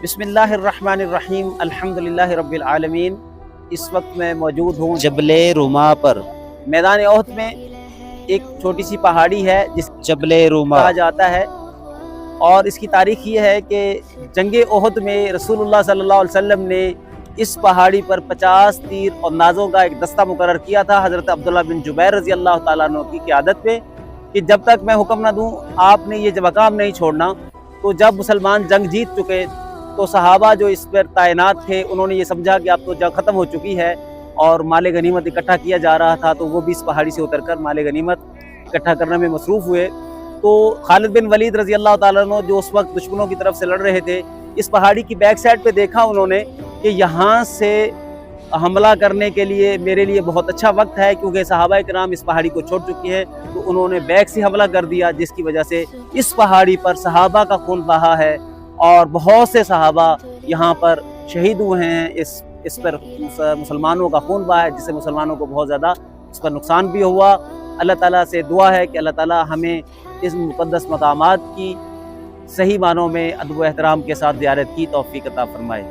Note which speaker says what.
Speaker 1: بسم اللہ الرحمن الرحیم الحمدللہ رب العالمین۔ اس وقت میں موجود ہوں جبل روما پر۔ میدان احد میں ایک چھوٹی سی پہاڑی ہے جس جبل روما کہا جاتا ہے، اور اس کی تاریخ یہ ہے کہ جنگ احد میں رسول اللہ صلی اللہ علیہ وسلم نے اس پہاڑی پر 50 تیر اور نازوں کا ایک دستہ مقرر کیا تھا حضرت عبداللہ بن جبیر رضی اللہ تعالیٰ عنہ کی قیادت پہ، کہ جب تک میں حکم نہ دوں آپ نے یہ مقام نہیں چھوڑنا۔ تو جب مسلمان جنگ جیت چکے تو صحابہ جو اس پر تعینات تھے انہوں نے یہ سمجھا کہ اب تو جنگ ختم ہو چکی ہے اور مال غنیمت اکٹھا کیا جا رہا تھا، تو وہ بھی اس پہاڑی سے اتر کر مال غنیمت اکٹھا کرنے میں مصروف ہوئے۔ تو خالد بن ولید رضی اللہ تعالیٰ عنہ جو اس وقت دشمنوں کی طرف سے لڑ رہے تھے، اس پہاڑی کی بیک سائڈ پہ دیکھا انہوں نے کہ یہاں سے حملہ کرنے کے لیے میرے لیے بہت اچھا وقت ہے، کیونکہ صحابہ کرام اس پہاڑی کو چھوڑ چکی ہیں۔ تو انہوں نے بیک سے حملہ کر دیا، جس کی وجہ سے اس پہاڑی پر صحابہ کا خون بہا ہے اور بہت سے صحابہ یہاں پر شہید ہوئے ہیں۔ اس پر مسلمانوں کا خون بہا ہے، جس سے مسلمانوں کو بہت زیادہ اس پر نقصان بھی ہوا۔ اللہ تعالیٰ سے دعا ہے کہ اللہ تعالیٰ ہمیں اس مقدس مقامات کی صحیح معنوں میں ادب و احترام کے ساتھ زیارت کی توفیق عطا فرمائے۔